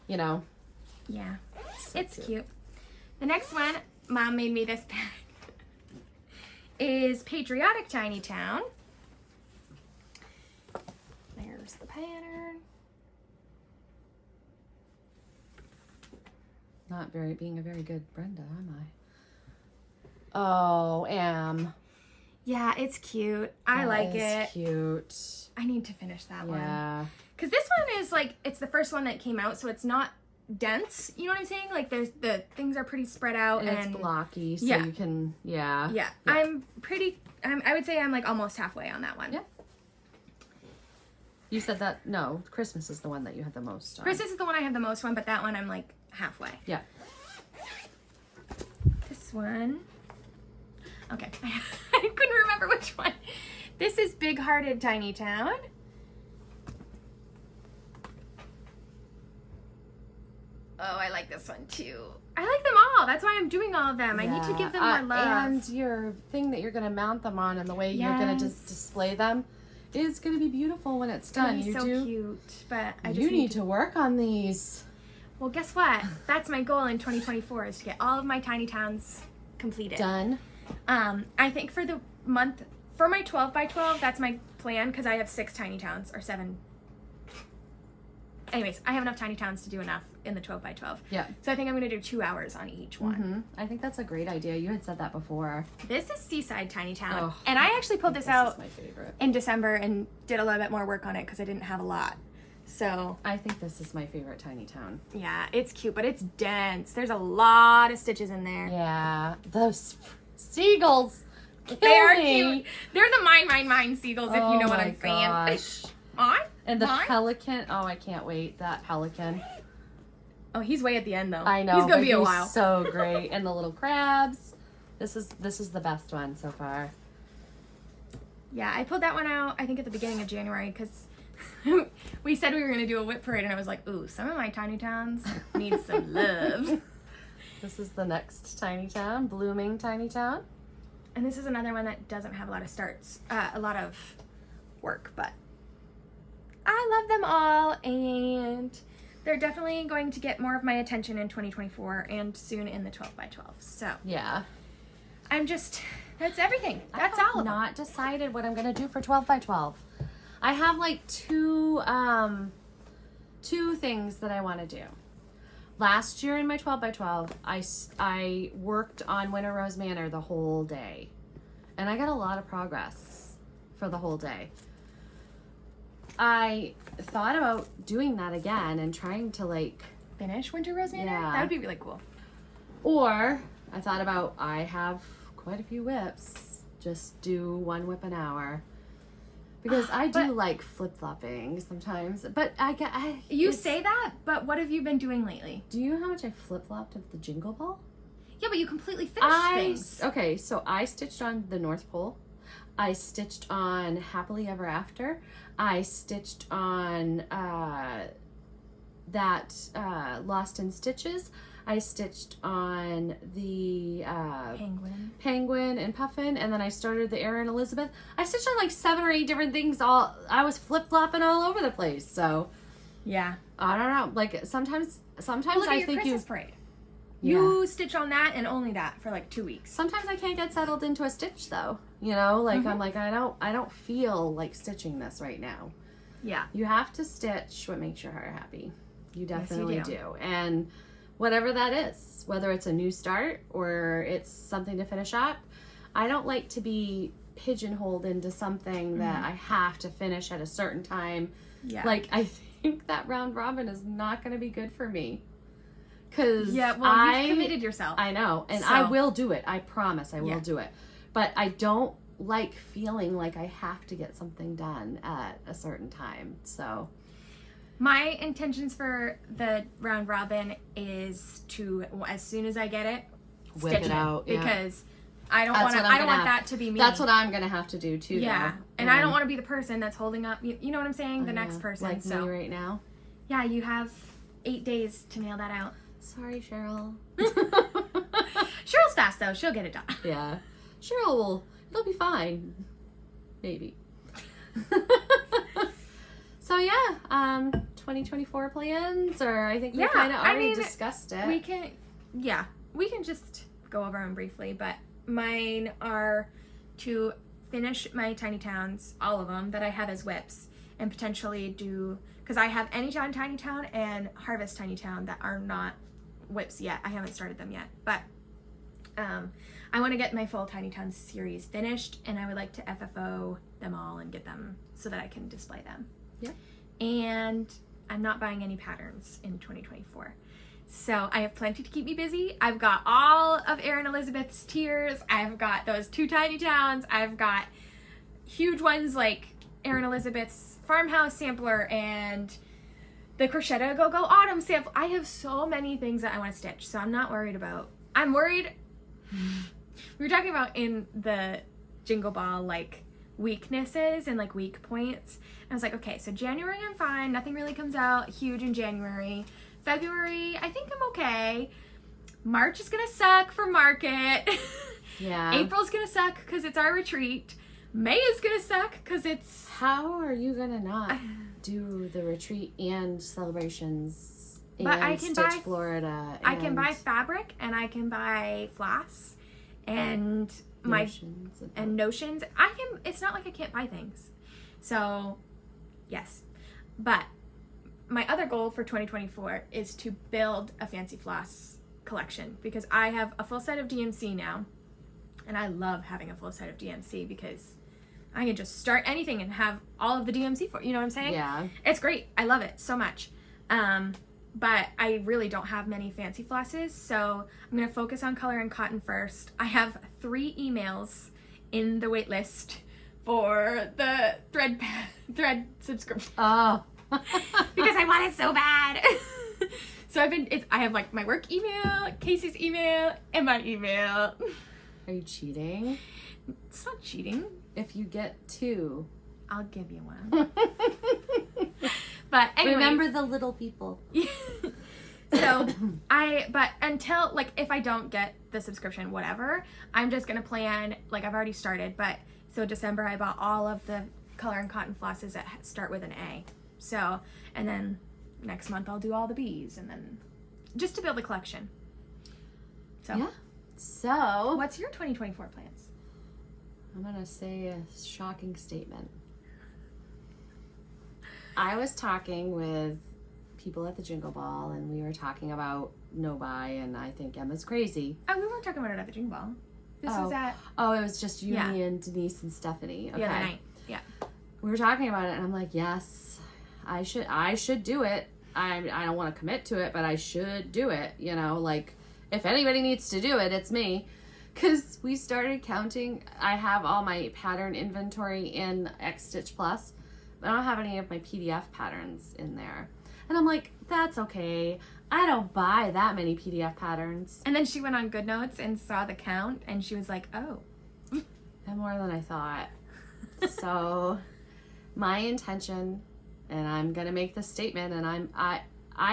you know. Yeah, So it's cute. The next one, Mom made me this bag, is Patriotic Tiny Town. There's the pattern. Not being a very good Brenda, am I? Oh, Yeah, it's cute. I like it. Cute. I need to finish that one. Yeah. Because this one is like, it's the first one that came out, so it's not dense. You know what I'm saying? Like the things are pretty spread out. And And it's blocky, so Yeah. you can, yeah. Yeah, I would say I'm like almost halfway on that one. Yeah. You said that, no, Christmas is the one that you had the most on. Christmas is the one I have the most one, but that one I'm like halfway. Yeah. This one. Okay. I couldn't remember which one. This is Big Hearted Tiny Town. Oh, I like this one too. I like them all. That's why I'm doing all of them. I need to give them more love. And your thing that you're going to mount them on and the way you're going to just display them is going to be beautiful when it's done. It's so cute, but I just you need to work on these. Well, guess what? That's my goal in 2024 is to get all of my Tiny Towns completed. Done. I think for the month, for my 12 by 12, that's my plan because I have 6 Tiny Towns or 7. Anyways, I have enough Tiny Towns to do enough in the 12 by 12. Yeah. So I think I'm going to do 2 hours on each one. Mm-hmm. I think that's a great idea. You had said that before. This is Seaside Tiny Town. Oh, and I actually pulled this This out is my favorite. in December and did a little bit more work on it because I didn't have a lot. So, I think this is my favorite Tiny Town. yeah, it's cute, but it's dense. There's a lot of stitches in there. Yeah. Those seagulls. They are me. cute. They're the mine seagulls, if you know what I'm saying. Gosh. On? And the Mine? pelican. Oh, I can't wait. That pelican. Oh, he's way at the end though. I know. He's gonna but be a while. So great. And the little crabs. This is the best one so far. Yeah, I pulled that one out, I think at the beginning of January because we said we were going to do a WIP parade, and I was like, ooh, some of my tiny towns need some love. This is the next tiny town, blooming tiny town. And this is another one that doesn't have a lot of a lot of work, but I love them all, and they're definitely going to get more of my attention in 2024 and soon in the 12 by 12. So yeah, that's everything. That's all of them. Not decided what I'm going to do for 12 by 12. I have like two things that I want to do. Last year in my 12 by 12, I worked on Winter Rose Manor the whole day. And I got a lot of progress for the whole day. I thought about doing that again and trying to like... Finish Winter Rose Manor? Yeah. That would be really cool. Or I thought about, I have quite a few whips. Just do 1 whip an hour. Because I do like flip-flopping sometimes, but You say that, but what have you been doing lately? Do you know how much I flip-flopped of the Jingle Ball? Yeah, but you completely finished things. Okay, so I stitched on the North Pole. I stitched on Happily Ever After. I stitched on Lost in Stitches. I stitched on the Penguin and Puffin, and then I started the Erin Elizabeth. I stitched on like 7 or 8 different things. I was flip-flopping all over the place. So yeah, I don't know. Like sometimes look I at your think Christmas parade. Yeah. You stitch on that and only that for like 2 weeks. Sometimes I can't get settled into a stitch though. You know, like I'm like I don't feel like stitching this right now. Yeah. You have to stitch what makes your heart happy. You definitely Yes, you do. And whatever that is, whether it's a new start or it's something to finish up, I don't like to be pigeonholed into something that I have to finish at a certain time. Yeah. Like I think that round robin is not going to be good for me. Cause you've committed yourself. I know, and I will do it. I promise I will do it. But I don't like feeling like I have to get something done at a certain time. So my intentions for the round robin is to, as soon as I get it, whip stitch it out. Because I don't want that to be me. That's what I'm gonna have to do too. Yeah, though. and I don't want to be the person that's holding up. You know what I'm saying? The next person. Like me right now. Yeah, you have 8 days to nail that out. Sorry, Cheryl. Cheryl's fast though. She'll get it done. Yeah, Cheryl it'll be fine. Maybe. So yeah, 2024 plans, or I think we kind of already discussed it. We can just go over them briefly, but mine are to finish my tiny towns, all of them that I have as whips, and potentially do, because I have Anytime Tiny Town and Harvest Tiny Town that are not whips yet. I haven't started them yet, but I want to get my full Tiny Town series finished, and I would like to FFO them all and get them so that I can display them. Yeah. And I'm not buying any patterns in 2024. So I have plenty to keep me busy. I've got all of Erin Elizabeth's tiers. I've got those 2 tiny towns. I've got huge ones like Erin Elizabeth's farmhouse sampler and the Crochet Go Go Autumn sample. I have so many things that I want to stitch, so I'm not worried about. I'm worried. We were talking about in the Jingle Ball like weaknesses and like weak points. And I was like, okay, so January I'm fine. Nothing really comes out huge in January. February, I think I'm okay. March is gonna suck for market. Yeah. April's gonna suck because it's our retreat. May is gonna suck because it's... How are you gonna not do the retreat and celebrations and but I can Stitch buy, Florida? I can buy fabric and I can buy floss and notions. It's not like I can't buy things. So, yes. But my other goal for 2024 is to build a fancy floss collection, because I have a full set of DMC now, and I love having a full set of DMC because I can just start anything and have all of the DMC for, you know what I'm saying? Yeah. It's great. I love it so much. But I really don't have many fancy flosses, so I'm going to focus on color and cotton first. I have 3 emails in the wait list for the thread subscription. Oh. Because I want it so bad. So I have like my work email, Casey's email, and my email. Are you cheating? It's not cheating. If you get 2, I'll give you one. But anyways. Remember the little people. So but until, like, if I don't get the subscription, whatever, I'm just going to plan, like, I've already started, but so December I bought all of the color and cotton flosses that start with an A. So, and then next month I'll do all the B's, and then just to build a collection. So, yeah. So, what's your 2024 plans? I'm going to say a shocking statement. I was talking with people at the Jingle Ball, and we were talking about no buy, and I think Emma's crazy. Oh, we weren't talking about it at the Jingle Ball. This was at... Oh, it was just you, me, and Denise and Stephanie. Okay. The other night. Yeah. We were talking about it, and I'm like, yes, I should do it. I don't want to commit to it, but I should do it. You know, like, if anybody needs to do it, it's me. Because we started counting. I have all my pattern inventory in X Stitch Plus, but I don't have any of my PDF patterns in there. And I'm like, that's okay. I don't buy that many PDF patterns. And then she went on GoodNotes and saw the count, and she was like, oh. And more than I thought. So my intention, and I'm going to make this statement, and I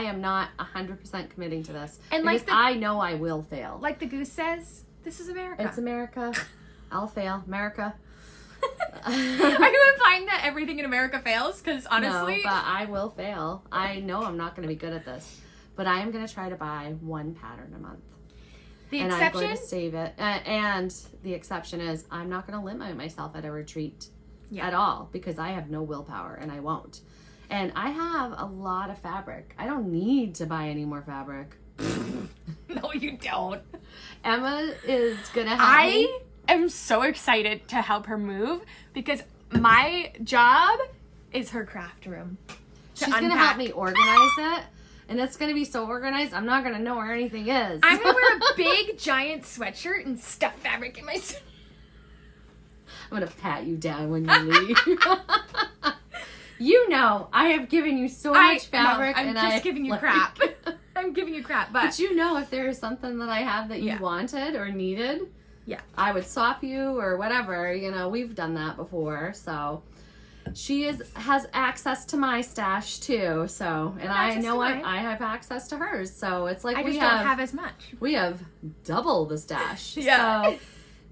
am not 100% committing to this. And because I know I will fail. Like the goose says, this is America. It's America. I'll fail. America. Are you implying that everything in America fails? Because honestly... No, but I will fail. I know I'm not going to be good at this. But I am going to try to buy one pattern a month. The and exception? I'm going to save it. And the exception is I'm not going to limit myself at a retreat at all, because I have no willpower, and I won't. And I have a lot of fabric. I don't need to buy any more fabric. No, you don't. Emma is going to help me. I am so excited to help her move, because my job is her craft room. She's going to help me organize it, and it's going to be so organized, I'm not going to know where anything is. I'm going to wear a big, giant sweatshirt and stuff fabric in my... I'm going to pat you down when you leave. You know, I have given you so much fabric. No, I'm just giving you crap. I'm giving you crap, but you know, if there is something that I have that you wanted or needed, I would swap you or whatever. You know, we've done that before. So she has access to my stash too. So, and I know I have access to hers. So it's like I just don't have as much. We have double the stash. Yeah. So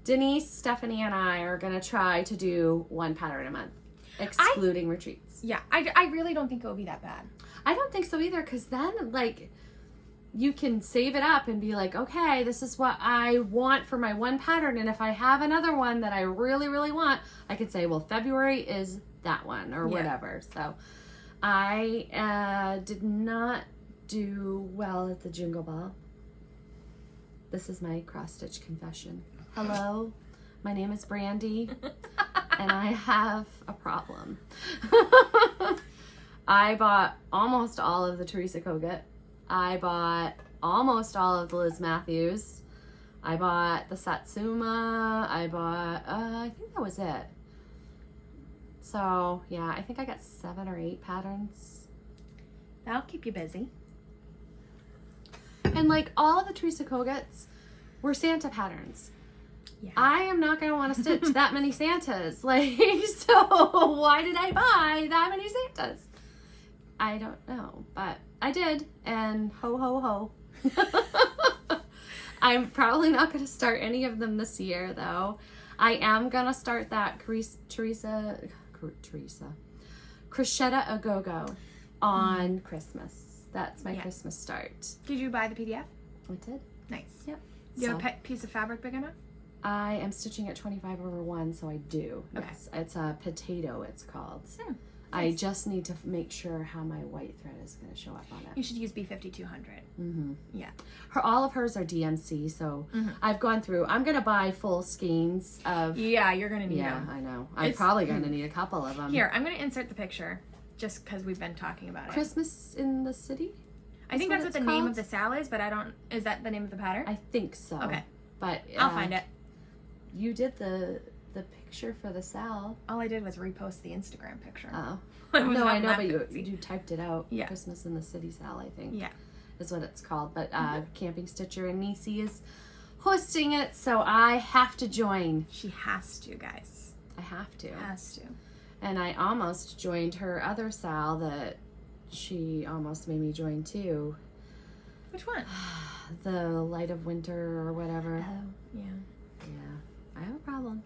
Denise, Stephanie, and I are gonna try to do one pattern a month, excluding retreats. Yeah, I really don't think it will be that bad. I don't think so either, because then, like, you can save it up and be like, okay, this is what I want for my one pattern, and if I have another one that I really, really want, I could say, well, February is that one, or whatever. So I did not do well at the Jingle Ball. This is my cross-stitch confession. Hello, my name is Brandy, and I have a problem. I bought almost all of the Teresa Kogut. I bought almost all of the Liz Matthews. I bought the Satsuma. I bought, I think that was it. So, yeah, I think I got 7 or 8 patterns. That'll keep you busy. And, like, all of the Teresa Koguts were Santa patterns. Yeah. I am not going to want to stitch that many Santas. Like, so why did I buy that many Santas? I don't know, but I did, and ho, ho, ho. I'm probably not going to start any of them this year, though. I am going to start that Crocetta A Go-Go on Christmas. That's my Christmas start. Did you buy the PDF? I did. Nice. Yep. You have a piece of fabric big enough? I am stitching at 25/1, so I do. Okay. Yes. It's a potato, it's called. Nice. I just need to make sure how my white thread is going to show up on it. You should use B5200. Mm-hmm. Yeah. All of hers are DMC, so I've gone through. I'm going to buy full skeins of... Yeah, you're going to need them. Yeah, I know. I'm probably going to need a couple of them. Here, I'm going to insert the picture, just because we've been talking about it. Christmas in the City? I think that's what the name of the sal is, but I don't... Is that the name of the pattern? I think so. Okay. But I'll find it. You did the picture for the sal. All I did was repost the Instagram picture. Oh. No, I know, but you typed it out. Yeah. Christmas in the City sal, I think. Yeah. Is what it's called. But Camping Stitcher and Nisi is hosting it, so I have to join. She has to, guys. I have to. Has to. And I almost joined her other sal that she almost made me join too. Which one? The Light of Winter or whatever. Oh, yeah. Yeah, I have a problem.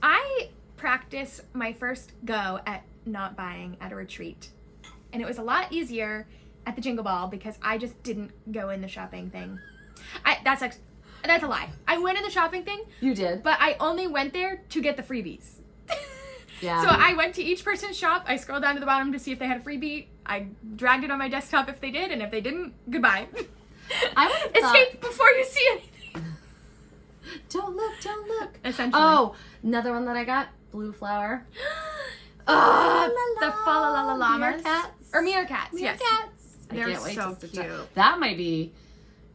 I practiced my first go at not buying at a retreat. And it was a lot easier at the Jingle Ball because I just didn't go in the shopping thing. That's a lie. I went in the shopping thing. You did? But I only went there to get the freebies. Yeah. So I went to each person's shop. I scrolled down to the bottom to see if they had a freebie. I dragged it on my desktop if they did, and if they didn't, goodbye. I would have Escape before you see anything. Don't look. Essentially. Oh, another one that I got, Blue Flower. The fa la la la llamas. Meerkats. Or meerkats, yes. Meerkats. I They're can't wait so to stitch cute. that. That might be,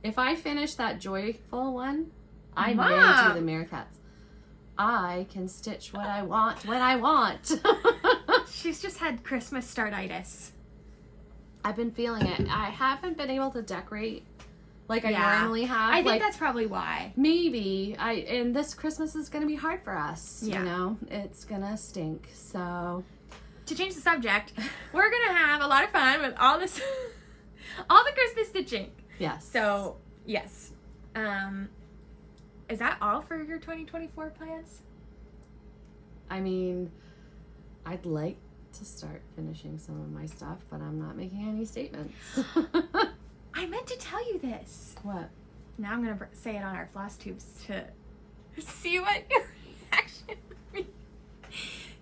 if I finish that Joyful one, I Mom. may do the Meerkats. I can stitch what I want when I want. She's just had Christmas startitis. I've been feeling it. I haven't been able to decorate like I Yeah. normally have. I think like, that's probably why. maybe and this Christmas is going to be hard for us. Yeah. You know, it's going to stink. So To change the subject, we're gonna have a lot of fun with all this, all the Christmas stitching. yes. So yes, is that all for your 2024 plans? I mean, I'd like to start finishing some of my stuff, but I'm not making any statements. I meant to tell you this. What? Now I'm gonna say it on our Flosstubes to see what your reaction would be.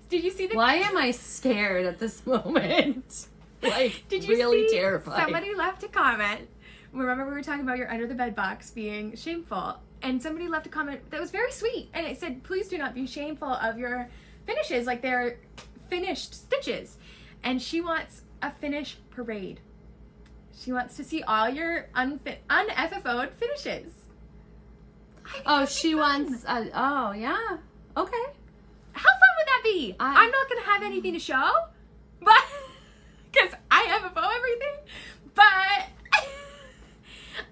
Did you see the? Why am I scared at this moment? Like, Did you really see terrified. somebody left a comment? Remember we were talking about your under the bed box being shameful, and somebody left a comment that was very sweet, and it said, "Please do not be shameful of your finishes, like they're finished stitches." And she wants a finish parade. She wants to see all your un-FFO'd finishes. Oh, she wants. Oh, yeah. Okay. How fun would that be? I'm not gonna have anything to show, but because I FFO everything, but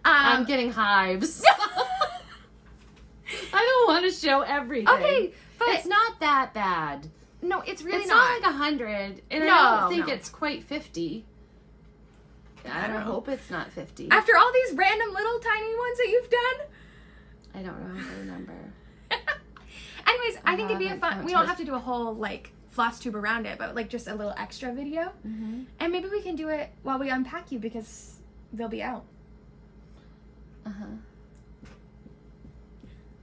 I'm getting hives. I don't want to show everything. Okay, but it's not that bad. no, it's really It's not. not like 100, and No, I don't think no. it's quite 50. I don't hope it's not 50. After all these random little tiny ones that you've done. I don't know how to remember. Anyways, I think it'd be a haven't fun. We don't counted. have to do a whole like floss tube around it, but like just a little extra video, and maybe we can do it while we unpack you because they'll be out.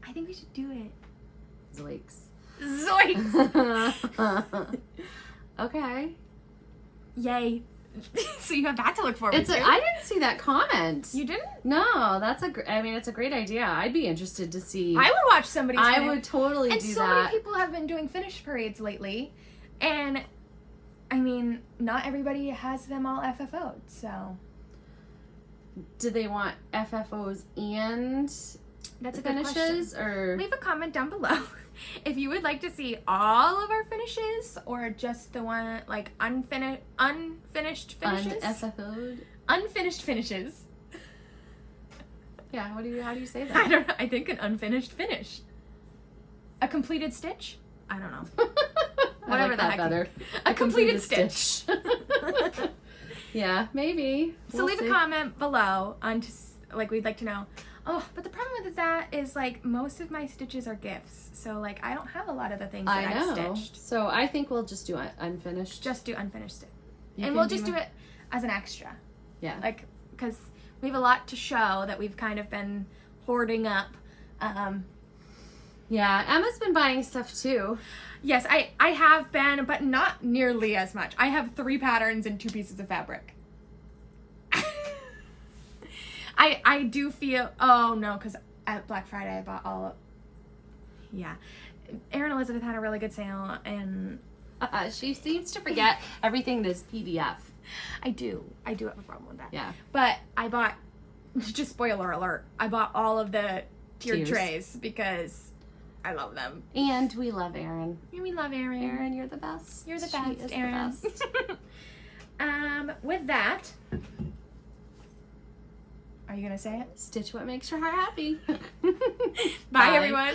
I think we should do it. Zoinks. Zoinks! Okay. Yay! So you have that to look forward I to. didn't see that comment. You didn't? No, that's I mean, it's a great idea. I'd be interested to see. I would watch somebody's. I finish. would totally And do so that. many people have been doing finish parades lately, and I mean, not everybody has them all FFO'd. So Do they want FFOs and that's a good question. finishes, or Leave a comment down below if you would like to see all of our finishes or just the one like unfinished finishes. unFFO'd? Unfinished finishes. Yeah. How do you say that? I don't know. I think an unfinished finish. A completed stitch? I don't know. Whatever I like the that heck. better. A completed stitch. Yeah, maybe. So We'll leave see. a comment below on like we'd like to know. Oh, but the problem with that is like most of my stitches are gifts. So like I don't have a lot of the things that I I've know. stitched. So I think we'll just do unfinished. Just do unfinished stitch. You And can we'll just do it as an extra. Yeah. Like, because we have a lot to show that we've kind of been hoarding up. Yeah, Emma's been buying stuff too. Yes, I have been, but not nearly as much. I have 3 patterns and 2 pieces of fabric. I do feel, oh no, because at Black Friday I bought all of, yeah. Erin Elizabeth had a really good sale, and She seems to forget everything is PDF. I do have a problem with that. Yeah. But I bought, just spoiler alert, I bought all of the tiered Tiers. trays because I love them. And we love Erin. We love Erin. Erin, you're the best. You're the She best, is the Erin. best. With that, are you gonna say it? Stitch what makes your heart happy. Bye. Everyone.